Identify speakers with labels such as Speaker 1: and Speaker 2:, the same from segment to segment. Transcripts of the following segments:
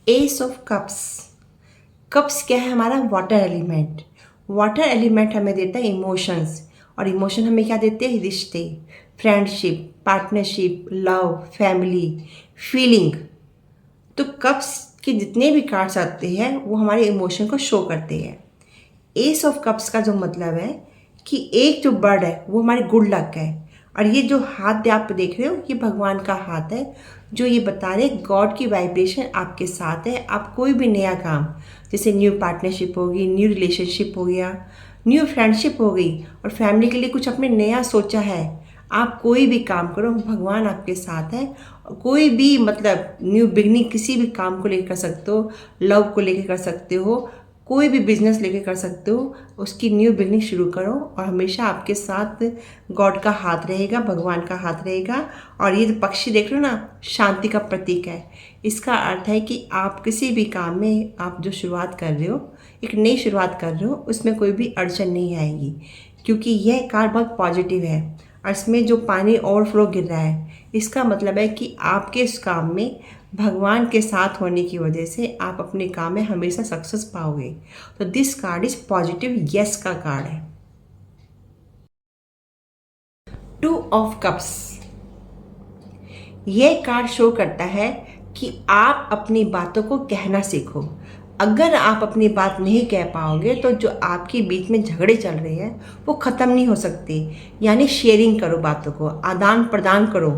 Speaker 1: S of cups. Cups क्या है? हमारा वाटर एलिमेंट। वाटर एलिमेंट हमें देता है इमोशंस, और इमोशन हमें क्या देते हैं? रिश्ते, friendship, partnership, love, family, feeling. तो कप्स के जितने भी कार्ड्स आते हैं वो हमारे इमोशन को शो करते हैं। एस ऑफ कप्स का जो मतलब है कि एक जो बर्ड है वो हमारे गुड लक है, और ये जो हाथ आप देख रहे हो ये भगवान का हाथ है जो ये बता रहे गॉड की वाइब्रेशन आपके साथ है। आप कोई भी नया काम, जैसे न्यू पार्टनरशिप होगी, न्यू रिलेशनशिप हो गया, न्यू फ्रेंडशिप हो गई, और फैमिली के लिए कुछ आपने नया सोचा है, आप कोई भी काम करो भगवान आपके साथ है। कोई भी मतलब न्यू बिगनिंग किसी भी काम को लेकर कर सकते हो, लव को लेकर कर सकते हो, कोई भी बिजनेस लेके कर सकते हो, उसकी न्यू बिगनिंग शुरू करो, और हमेशा आपके साथ गॉड का हाथ रहेगा, भगवान का हाथ रहेगा। और ये जो पक्षी देख रहे हो ना, शांति का प्रतीक है। इसका अर्थ है कि आप किसी भी काम में आप जो शुरुआत कर रहे हो, एक नई शुरुआत कर रहे हो, उसमें कोई भी अड़चन नहीं आएगी, क्योंकि यह कार्ड बहुत पॉजिटिव है। और इसमें जो पानी ओवरफ्लो गिर रहा है, इसका मतलब है कि आपके इस काम में भगवान के साथ होने की वजह से आप अपने काम में हमेशा सक्सेस पाओगे। तो this card is positive yes का कार्ड है। टू ऑफ कप्स, यह कार्ड शो करता है कि आप अपनी बातों को कहना सीखो। अगर आप अपनी बात नहीं कह पाओगे तो जो आपके बीच में झगड़े चल रहे हैं वो ख़त्म नहीं हो सकते। यानी शेयरिंग करो, बातों को आदान प्रदान करो।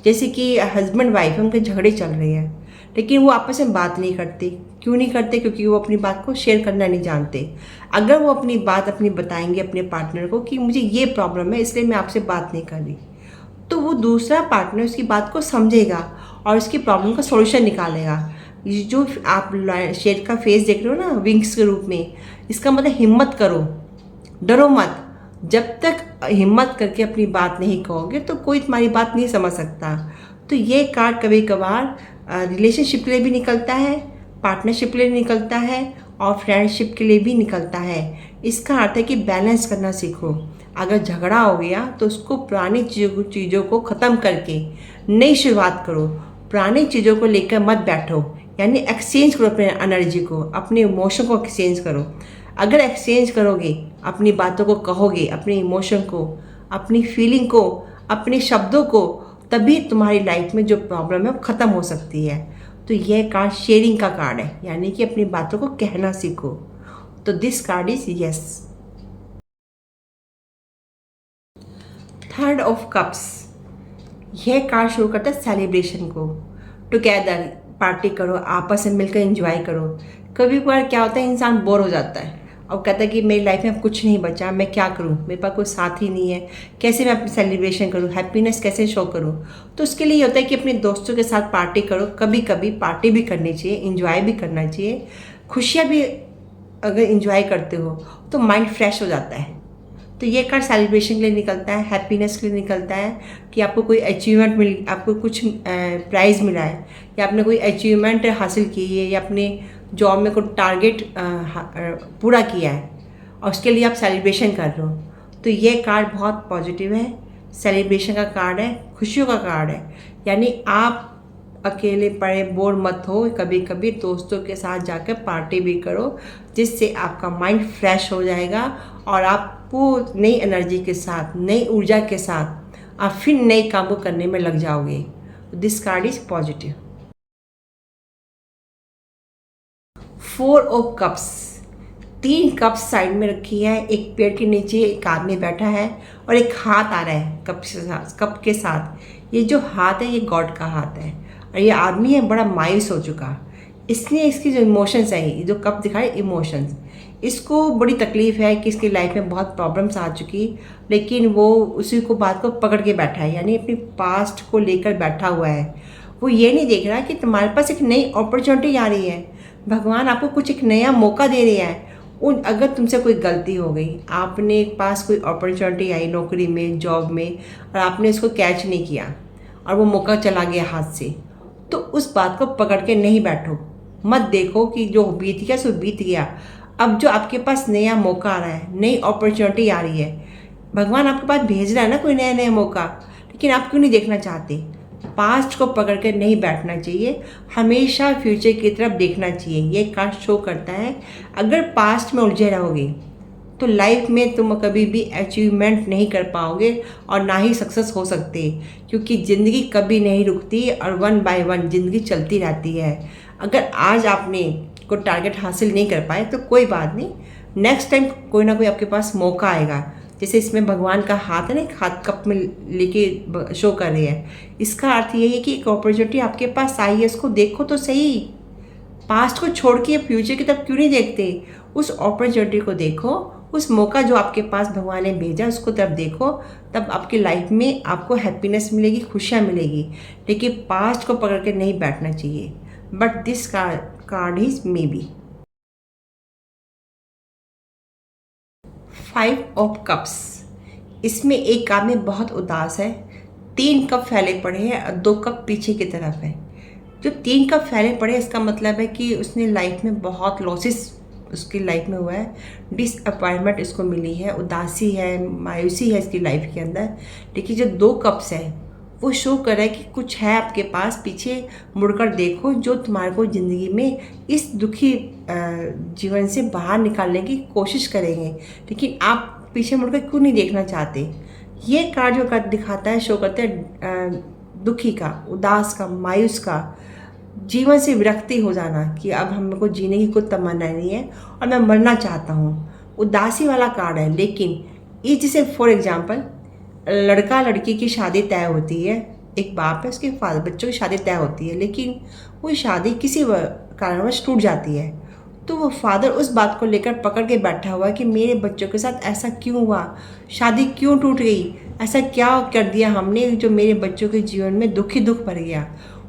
Speaker 1: जैसे कि हस्बैंड वाइफ उनके झगड़े चल रहे हैं, लेकिन वो आपस में बात नहीं करते। क्यों नहीं करते? क्योंकि वो अपनी बात को शेयर करना नहीं जानते। अगर वो अपनी बात बताएंगे अपने पार्टनर को कि मुझे ये प्रॉब्लम है इसलिए मैं आपसे बात नहीं कर रही, तो वो दूसरा पार्टनर उसकी बात को समझेगा और उसकी प्रॉब्लम का सॉल्यूशन निकालेगा। ये जो आप शेर का फेस देख रहे हो ना विंग्स के रूप में, इसका मतलब हिम्मत करो, डरो मत। जब तक हिम्मत करके अपनी बात नहीं कहोगे तो कोई तुम्हारी बात नहीं समझ सकता। तो ये कार्ड कभी कभार रिलेशनशिप के लिए भी निकलता है, पार्टनरशिप के लिए निकलता है, और फ्रेंडशिप के लिए भी निकलता है। इसका अर्थ है कि बैलेंस करना सीखो। अगर झगड़ा हो गया तो उसको पुरानी चीज़ों को ख़त्म करके नई शुरुआत करो। पुरानी चीज़ों को लेकर मत बैठो, यानी एक्सचेंज करो अपने एनर्जी को, अपने इमोशन को एक्सचेंज करो। अगर एक्सचेंज करोगे, अपनी बातों को कहोगे, अपने इमोशन को, अपनी फीलिंग को, अपने शब्दों को, तभी तुम्हारी लाइफ में जो प्रॉब्लम है वो ख़त्म हो सकती है। तो यह कार्ड शेयरिंग का कार्ड है, यानी कि अपनी बातों को कहना सीखो। तो this card is yes. Third of cups, यह कार्ड शो करता है सेलिब्रेशन को। टुगेदर पार्टी करो, आपस में मिलकर एंजॉय करो। कभी कभार क्या होता है, इंसान बोर हो जाता है और कहता है कि मेरी लाइफ में अब कुछ नहीं बचा, मैं क्या करूं, मेरे पास कोई साथ ही नहीं है, कैसे मैं अपनी सेलिब्रेशन करूं, हैप्पीनेस कैसे शो करूं। तो उसके लिए ये होता है कि अपने दोस्तों के साथ पार्टी करो। कभी कभी पार्टी भी करनी चाहिए, इंजॉय भी करना चाहिए। खुशियाँ भी अगर इंजॉय करते हो तो माइंड फ्रेश हो जाता है। तो ये कार्ड सेलिब्रेशन के लिए निकलता है, हैप्पीनेस के लिए निकलता है कि आपको कोई अचीवमेंट मिल, आपको कुछ प्राइज़ मिला है, या आपने कोई अचीवमेंट हासिल की है, या अपने जॉब में कोई टारगेट पूरा किया है और उसके लिए आप सेलिब्रेशन कर रहे हो। तो ये कार्ड बहुत पॉजिटिव है, सेलिब्रेशन का कार्ड है, खुशियों का कार्ड है। यानी आप अकेले पड़े बोर मत हो, कभी कभी दोस्तों के साथ जाकर पार्टी भी करो, जिससे आपका माइंड फ्रेश हो जाएगा और आपको नई एनर्जी के साथ, नई ऊर्जा के साथ आप फिर नए काम को करने में लग जाओगे। This card is positive. Four of cups, 3 cups side में रखी है, एक पेड़ के नीचे एक आदमी बैठा है और एक हाथ आ रहा है कप के साथ। ये जो हाथ है ये गॉड का हाथ है, और ये आदमी है बड़ा मायूस हो चुका। इसलिए इसकी जो इमोशंस है, ये जो कप दिखाए इमोशंस, इसको बड़ी तकलीफ़ है कि इसकी लाइफ में बहुत प्रॉब्लम्स आ चुकी, लेकिन वो उसी को बात को पकड़ के बैठा है, यानी अपनी पास्ट को लेकर बैठा हुआ है। वो ये नहीं देख रहा कि तुम्हारे पास एक नई अपॉर्चुनिटी आ रही है, भगवान आपको कुछ एक नया मौका दे रहे हैं। अगर तुमसे कोई गलती हो गई, आपने पास कोई अपॉर्चुनिटी आई नौकरी में, जॉब में, और आपने इसको कैच नहीं किया और वो मौका चला गया हाथ से, तो उस बात को पकड़ के नहीं बैठो। मत देखो कि जो बीत गया सो बीत गया। अब जो आपके पास नया मौका आ रहा है, नई अपॉर्चुनिटी आ रही है, भगवान आपके पास भेज रहा है ना कोई नया नया मौका, लेकिन आप क्यों नहीं देखना चाहते? पास्ट को पकड़ कर नहीं बैठना चाहिए, हमेशा फ्यूचर की तरफ देखना चाहिए। ये कार्ड शो करता है अगर पास्ट में उलझे रहोगे तो लाइफ में तुम कभी भी अचीवमेंट नहीं कर पाओगे और ना ही सक्सेस हो सकते, क्योंकि ज़िंदगी कभी नहीं रुकती और वन बाय वन ज़िंदगी चलती रहती है। अगर आज आपने कोई टारगेट हासिल नहीं कर पाए तो कोई बात नहीं, नेक्स्ट टाइम कोई ना कोई आपके पास मौका आएगा। जैसे इसमें भगवान का हाथ है ना, एक हाथ कप में लेके शो कर रही है। इसका अर्थ यही है कि एक अपॉर्चुनिटी आपके पास आई है, उसको देखो तो सही। पास्ट को छोड़ के फ्यूचर की तरफ क्यों नहीं देखते? उस अपॉर्चुनिटी को देखो, उस मौका जो आपके पास भगवान ने भेजा उसको तरफ देखो, तब आपकी लाइफ में आपको हैप्पीनेस मिलेगी, खुशियाँ मिलेगी। लेकिन पास्ट को पकड़ के नहीं बैठना चाहिए। But this card is may be 5 of cups. इसमें एक आदमी बहुत उदास है, 3 कप फैले पड़े हैं और 2 कप पीछे की तरफ है। जो 3 कप फैले पड़े इसका मतलब है कि उसने लाइफ में बहुत लॉसेस उसकी लाइफ में हुआ है, डिसअपॉइंटमेंट इसको मिली है, उदासी है, मायूसी है इसकी लाइफ के अंदर। लेकिन जो 2 कप्स है वो शो कर रहा है कि कुछ है आपके पास, पीछे मुड़कर देखो, जो तुम्हारे को ज़िंदगी में इस दुखी जीवन से बाहर निकालने की कोशिश करेंगे। लेकिन आप पीछे मुड़कर क्यों नहीं देखना चाहते? ये कार्ड जो कार्ड दिखाता है, शो करते हैं दुखी का, उदास का, मायूस का, जीवन से विरक्ति हो जाना कि अब हमको जीने की कोई तमन्ना नहीं है और मैं मरना चाहता हूँ। उदासी वाला कार्ड है। लेकिन ये जैसे फॉर एग्जांपल लड़का लड़की की शादी तय होती है, एक बाप है उसके बच्चों की शादी तय होती है, लेकिन वो शादी किसी कारणवश टूट जाती है। तो वो फादर उस बात को लेकर पकड़ के बैठा हुआ है कि मेरे बच्चों के साथ ऐसा क्यों हुआ, शादी क्यों टूट गई, ऐसा क्या कर दिया हमने जो मेरे बच्चों के जीवन में दुख ही दुख भर गया।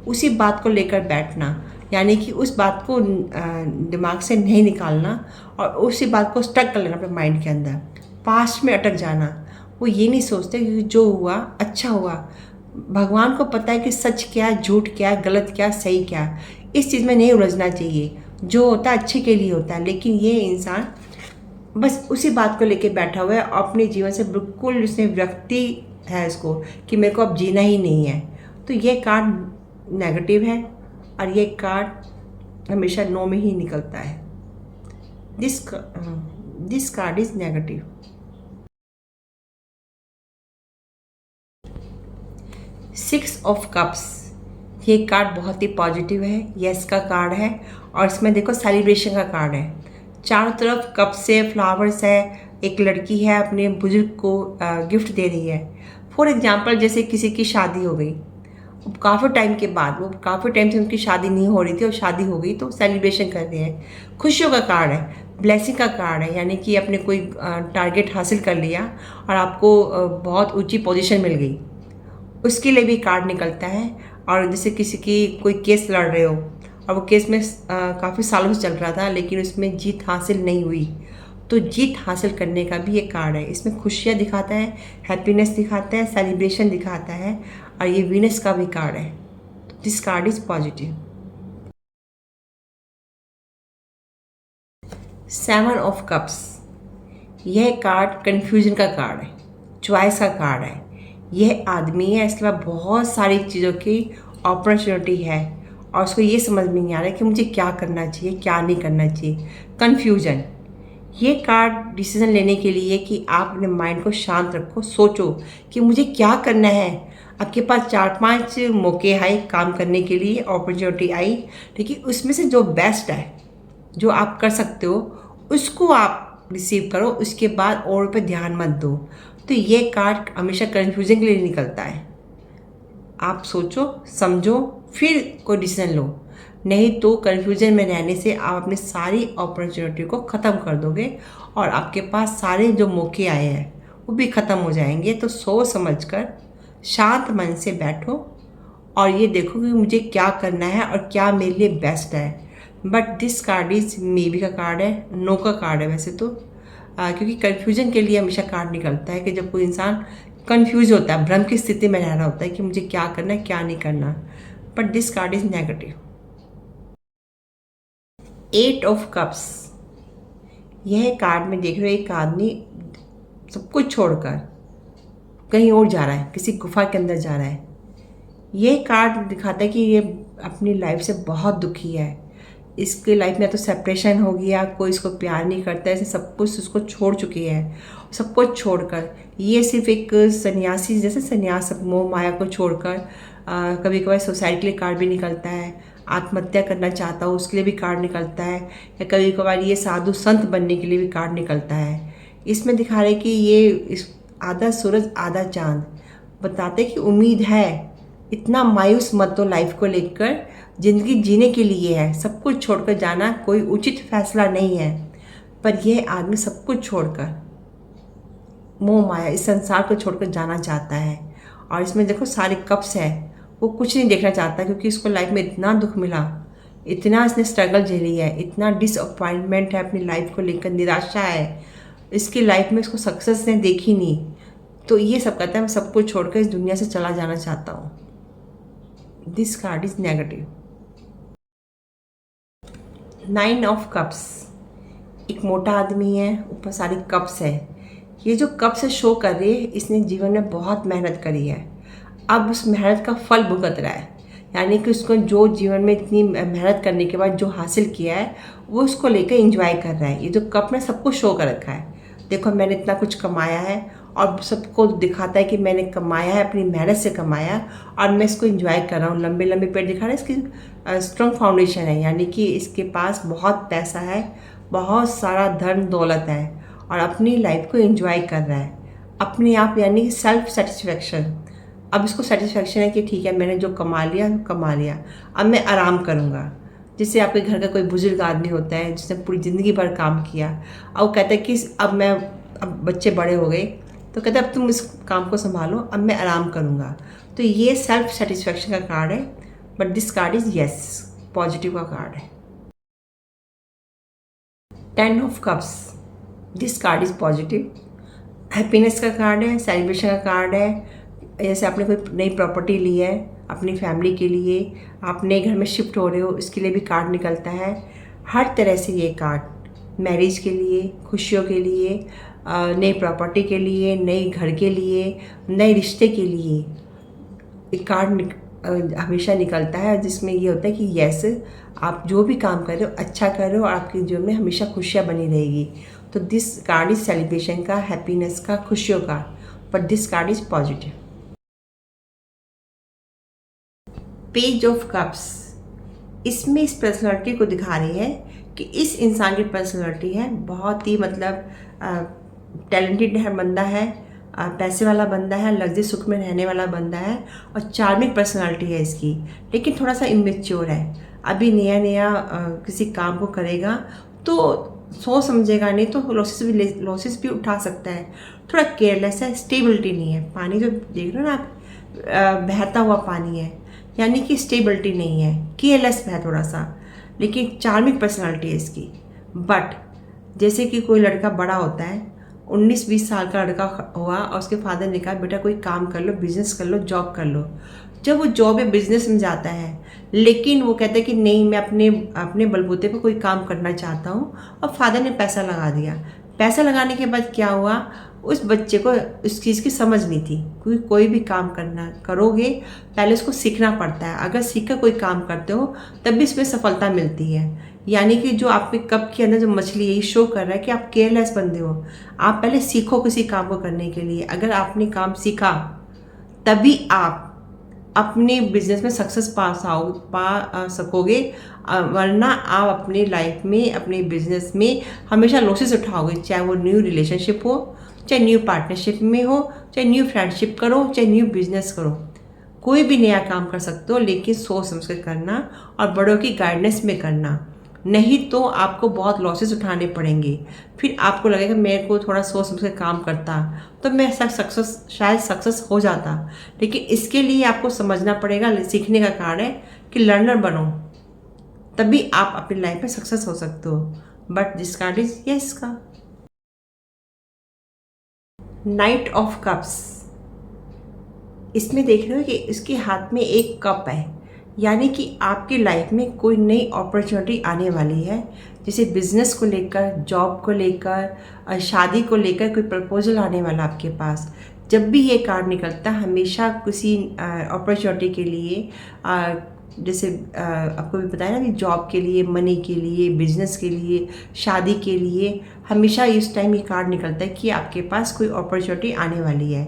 Speaker 1: उसी बात को लेकर बैठना, यानी कि उस बात को दिमाग से नहीं निकालना और उसी बात को स्टक कर लेना अपने माइंड के अंदर, पास्ट में अटक जाना। वो ये नहीं सोचते कि जो हुआ अच्छा हुआ। भगवान को पता है कि सच क्या है, झूठ क्या है, गलत क्या, सही क्या। इस चीज़ में नहीं उलझना चाहिए। जो होता है अच्छे के लिए होता है। लेकिन ये इंसान बस उसी बात को लेके बैठा हुआ है और अपने जीवन से बिल्कुल उसने विरक्ति है इसको कि मेरे को अब जीना ही नहीं है। तो ये कार्ड नेगेटिव है और ये कार्ड हमेशा नो में ही निकलता है। This card is negative. Six of cups, ये कार्ड बहुत ही पॉजिटिव है, यस का कार्ड है और इसमें देखो सेलिब्रेशन का कार्ड है। चारों तरफ कप से फ्लावर्स है, एक लड़की है अपने बुजुर्ग को गिफ्ट दे रही है। फॉर एग्जांपल जैसे किसी की शादी हो गई, काफ़ी टाइम के बाद, वो काफ़ी टाइम से उनकी शादी नहीं हो रही थी और शादी हो गई तो सेलिब्रेशन कर रहे हैं। खुशियों का कार्ड है, ब्लेसिंग का कार्ड है, यानी कि आपने कोई टारगेट हासिल कर लिया और आपको बहुत ऊंची पोजीशन मिल गई, उसके लिए भी कार्ड निकलता है। और जैसे किसी की कोई केस लड़ रहे हो और वो केस में काफ़ी सालों से चल रहा था लेकिन उसमें जीत हासिल नहीं हुई, तो जीत हासिल करने का भी ये कार्ड है। इसमें खुशियाँ दिखाता है, हैप्पीनेस दिखाता है, सेलिब्रेशन दिखाता है और ये वीनस का भी कार्ड है। This card is positive. 7 of cups, यह कार्ड कन्फ्यूजन का कार्ड है, चॉइस का कार्ड है। यह आदमी है, इसके बाद बहुत सारी चीज़ों की अपॉर्चुनिटी है और उसको ये समझ में नहीं आ रहा है कि मुझे क्या करना चाहिए, क्या नहीं करना चाहिए। कन्फ्यूजन। ये कार्ड डिसीजन लेने के लिए कि आप अपने माइंड को शांत रखो, सोचो कि मुझे क्या करना है। आपके पास 4-5 मौके आए काम करने के लिए, अपॉर्चुनिटी आई, लेकिन उसमें से जो बेस्ट है, जो आप कर सकते हो, उसको आप रिसीव करो, उसके बाद और पे ध्यान मत दो। तो ये कार्ड हमेशा कन्फ्यूजन के लिए निकलता है। आप सोचो, समझो, फिर कोई डिसीजन लो, नहीं तो कन्फ्यूजन में रहने से आप अपनी सारी अपॉर्चुनिटी को ख़त्म कर दोगे और आपके पास सारे जो मौके आए हैं वो भी ख़त्म हो जाएंगे। तो सोच समझकर शांत मन से बैठो और ये देखो कि मुझे क्या करना है और क्या मेरे लिए बेस्ट है। But this card is may be का कार्ड है, नो का कार्ड है वैसे तो, क्योंकि कन्फ्यूजन के लिए हमेशा कार्ड निकलता है कि जब कोई इंसान कंफ्यूज होता है, भ्रम की स्थिति में रह रहा होता है कि मुझे क्या करना है, क्या नहीं करना। But this card is negative. 8 of cups, यह कार्ड में देख रहे हो एक आदमी सब कुछ छोड़कर कहीं और जा रहा है, किसी गुफा के अंदर जा रहा है। ये कार्ड दिखाता है कि ये अपनी लाइफ से बहुत दुखी है। इसके लाइफ में तो सेपरेशन हो गया, कोई इसको प्यार नहीं करता, ऐसे सब कुछ उसको छोड़ चुकी है। सब कुछ छोड़कर ये सिर्फ एक सन्यासी जैसे संन्यास मोह माया को छोड़कर कभी कभार सुसाइड के लिए कार्ड भी निकलता है, आत्महत्या करना चाहता हूँ उसके लिए भी कार्ड निकलता है, या कभी कभार ये साधु संत बनने के लिए भी कार्ड निकलता है। इसमें दिखा रहे कि ये इस आधा सूरज आधा चांद बताते कि उम्मीद है, इतना मायूस मत हो लाइफ को लेकर। ज़िंदगी जीने के लिए है, सब कुछ छोड़कर जाना कोई उचित फैसला नहीं है। पर यह आदमी सब कुछ छोड़कर मोह माया इस संसार को छोड़कर जाना चाहता है। और इसमें देखो सारे कप्स है, वो कुछ नहीं देखना चाहता क्योंकि उसको लाइफ में इतना दुख मिला, इतना इसने स्ट्रगल झेली है, इतना डिसअपॉइंटमेंट है अपनी लाइफ को लेकर, निराशा है, इसकी लाइफ में इसको सक्सेस ने देखी नहीं। तो ये सब कहता है मैं सब कुछ छोड़कर इस दुनिया से चला जाना चाहता हूँ। This card is negative. 9 of cups, एक मोटा आदमी है, ऊपर सारी कप्स है। ये जो कप्स से शो कर रही है, इसने जीवन में बहुत मेहनत करी है, अब उस मेहनत का फल भुगत रहा है। यानी कि उसको जो जीवन में इतनी मेहनत करने के बाद जो हासिल किया है वो उसको लेकर एंजॉय कर रहा है। ये जो कप ने सबको शो कर रखा है, देखो मैंने इतना कुछ कमाया है, और सबको दिखाता है कि मैंने कमाया है, अपनी मेहनत से कमाया, और मैं इसको एंजॉय कर रहा हूँ। लंबे लंबे पेड़ दिखा रहे हैं, इसकी स्ट्रॉन्ग फाउंडेशन है, यानी कि इसके पास बहुत पैसा है, बहुत सारा धन दौलत है, और अपनी लाइफ को एंजॉय कर रहा है अपने आप, यानी कि सेल्फ सेटिस्फेक्शन। अब इसको सेटिस्फेक्शन है कि ठीक है मैंने जो कमा लिया कमा लिया, अब मैं आराम करूँगा। जैसे आपके घर का कोई बुजुर्ग आदमी होता है जिसने पूरी ज़िंदगी भर काम किया, और वो कहता है कि अब बच्चे बड़े हो गए तो कहते अब तुम इस काम को संभालो, अब मैं आराम करूँगा। तो ये सेल्फ सेटिस्फेक्शन का कार्ड है। But this card is yes, positive का कार्ड है। 10 of cups, this card is positive, happiness का कार्ड है, सेलिब्रेशन का कार्ड है। जैसे आपने कोई नई प्रॉपर्टी ली है अपनी फैमिली के लिए, आप नए घर में शिफ्ट हो रहे हो, इसके लिए भी कार्ड निकलता है। हर तरह से ये कार्ड मैरिज के लिए, खुशियों के लिए, नई प्रॉपर्टी के लिए, नए घर के लिए, नए रिश्ते के लिए एक कार्ड हमेशा निकलता है, जिसमें ये होता है कि यस आप जो भी काम कर रहे हो अच्छा कर रहे हो और आपके जीवन में हमेशा खुशियाँ बनी रहेगी। तो दिस कार्ड इज सेलिब्रेशन का, हैप्पीनेस का, खुशियों का, but this card is positive. Page of cups, इसमें इस पर्सनालिटी को दिखा रही है कि इस इंसान की पर्सनालिटी है बहुत ही टैलेंटेड है बंदा है, पैसे वाला बंदा है, लग्जरी सुख में रहने वाला बंदा है, और चार्मिंग पर्सनालिटी है इसकी, लेकिन थोड़ा सा इमेच्योर है। अभी नया नया किसी काम को करेगा तो सोच समझेगा नहीं, तो लॉसेस भी उठा सकता है। थोड़ा केयरलेस है, स्टेबिलिटी नहीं है। पानी जो देख रहे हो ना आप, बहता हुआ पानी है, यानी कि स्टेबिलिटी नहीं है, केयरलेस है थोड़ा सा, लेकिन चार्मिंग पर्सनालिटी है इसकी। बट जैसे कि कोई लड़का बड़ा होता है, 19-20 साल का लड़का हुआ और उसके फादर ने कहा बेटा कोई काम कर लो, बिजनेस कर लो, जॉब कर लो। जब वो जॉब या बिजनेस में जाता है, लेकिन वो कहता है कि नहीं मैं अपने बलबूते पर कोई काम करना चाहता हूँ, और फादर ने पैसा लगा दिया। पैसा लगाने के बाद क्या हुआ, उस बच्चे को उस चीज़ की समझ नहीं थी, क्योंकि कोई भी काम करोगे पहले उसको सीखना पड़ता है। अगर सीख कर कोई काम करते हो तब भी इसमें सफलता मिलती है। यानी कि जो आपके कप के अंदर जो मछली है, ये शो कर रहा है कि आप केयरलेस बंदे हो। आप पहले सीखो किसी काम को करने के लिए। अगर आपने काम सीखा तभी आप अपने बिजनेस में सक्सेस पा सकोगे, वरना आप अपनी लाइफ में, अपने बिजनेस में हमेशा लॉसेस उठाओगे। चाहे वो न्यू रिलेशनशिप हो, चाहे न्यू पार्टनरशिप में हो, चाहे न्यू फ्रेंडशिप करो, चाहे न्यू बिजनेस करो, कोई भी नया काम कर सकते हो, लेकिन सोच समझ कर करना और बड़ों की गाइडेंस में करना, नहीं तो आपको बहुत लॉसेस उठाने पड़ेंगे। फिर आपको लगेगा मेरे को थोड़ा सोच समझ कर काम करता तो मैं शायद सक्सेस हो जाता। लेकिन इसके लिए आपको समझना पड़ेगा, सीखने का कार्ड है कि लर्नर बनो, तभी आप अपनी लाइफ में सक्सेस हो सकते हो। But this card is yes का। नाइट ऑफ कप्स, इसमें देख रहे हो कि इसके हाथ में एक कप है, यानी कि आपकी लाइफ में कोई नई अपॉर्चुनिटी आने वाली है। जैसे बिजनेस को लेकर, जॉब को लेकर, शादी को लेकर कोई प्रपोजल आने वाला आपके पास, जब भी ये कार्ड निकलता है हमेशा किसी अपॉर्चुनिटी के लिए, जैसे आपको भी बताया ना कि जॉब के लिए, मनी के लिए, बिजनेस के लिए, शादी के लिए, हमेशा इस टाइम ये कार्ड निकलता है कि आपके पास कोई अपॉर्चुनिटी आने वाली है।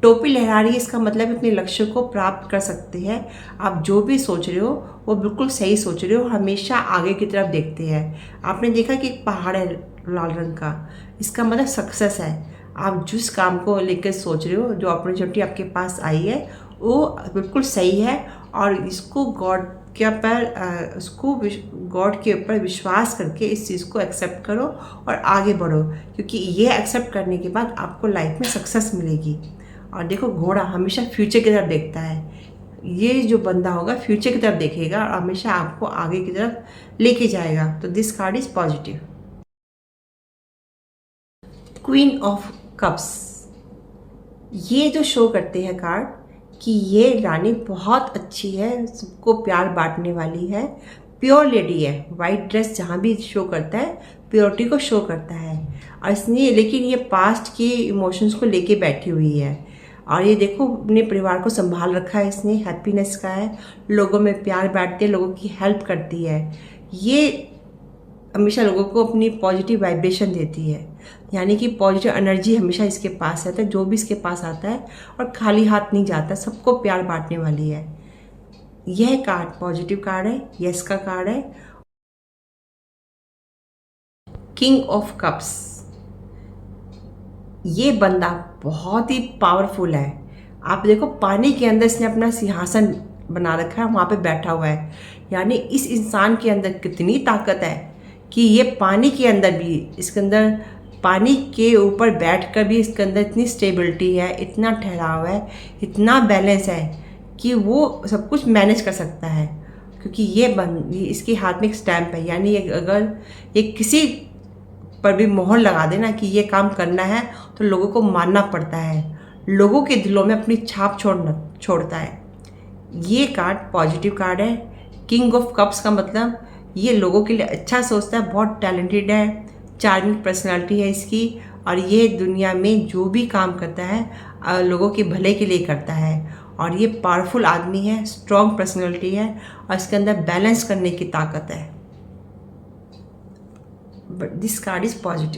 Speaker 1: टोपी लहरा रही है, इसका मतलब अपने लक्ष्य को प्राप्त कर सकते हैं। आप जो भी सोच रहे हो वो बिल्कुल सही सोच रहे हो, हमेशा आगे की तरफ देखते हैं। आपने देखा कि एक पहाड़ है लाल रंग का, इसका मतलब सक्सेस है। आप जिस काम को लेकर सोच रहे हो, जो अपॉर्चुनिटी आपके पास आई है वो बिल्कुल सही है, और इसको गॉड के ऊपर गॉड के ऊपर विश्वास करके इस चीज़ को एक्सेप्ट करो और आगे बढ़ो, क्योंकि ये एक्सेप्ट करने के बाद आपको लाइफ में सक्सेस मिलेगी। और देखो, घोड़ा हमेशा फ्यूचर की तरफ देखता है। ये जो बंदा होगा फ्यूचर की तरफ देखेगा और हमेशा आपको आगे की तरफ लेके जाएगा। तो this card is positive. Queen of cups, ये जो शो करते हैं कार्ड कि ये रानी बहुत अच्छी है, सबको प्यार बांटने वाली है, प्योर लेडी है। वाइट ड्रेस जहाँ भी शो करता है प्योरिटी को शो करता है। और इसने लेकिन ये पास्ट के इमोशंस को लेके बैठी हुई है, और ये देखो अपने परिवार को संभाल रखा है इसने, हैप्पीनेस का है, लोगों में प्यार बांटती है, लोगों की हेल्प करती है। ये हमेशा लोगों को अपनी पॉजिटिव वाइब्रेशन देती है, यानी कि पॉजिटिव एनर्जी हमेशा इसके पास रहता है। जो भी इसके पास आता है और खाली हाथ नहीं जाता, सबको प्यार बांटने वाली है। यह कार्ड पॉजिटिव कार्ड है, यस का कार्ड है। किंग ऑफ कप्स, ये बंदा बहुत ही पावरफुल है। आप देखो पानी के अंदर इसने अपना सिंहासन बना रखा है, वहाँ पे बैठा हुआ है। यानी इस इंसान के अंदर कितनी ताकत है कि ये पानी के अंदर भी, इसके अंदर पानी के ऊपर बैठकर भी इसके अंदर इतनी स्टेबिलिटी है, इतना ठहराव है, इतना बैलेंस है कि वो सब कुछ मैनेज कर सकता है। क्योंकि ये इसके हाथ में एक स्टैम्प है, यानी अगर ये किसी पर भी मोहर लगा देना कि ये काम करना है तो लोगों को मानना पड़ता है, लोगों के दिलों में अपनी छाप छोड़ता है। ये कार्ड पॉजिटिव कार्ड है। किंग ऑफ कप्स का मतलब ये लोगों के लिए अच्छा सोचता है, बहुत टैलेंटेड है, चार्मिंग पर्सनालिटी है इसकी, और ये दुनिया में जो भी काम करता है लोगों के भले के लिए करता है। और ये पावरफुल आदमी है, स्ट्रॉन्ग पर्सनालिटी है, और इसके अंदर बैलेंस करने की ताकत है। But this card is positive.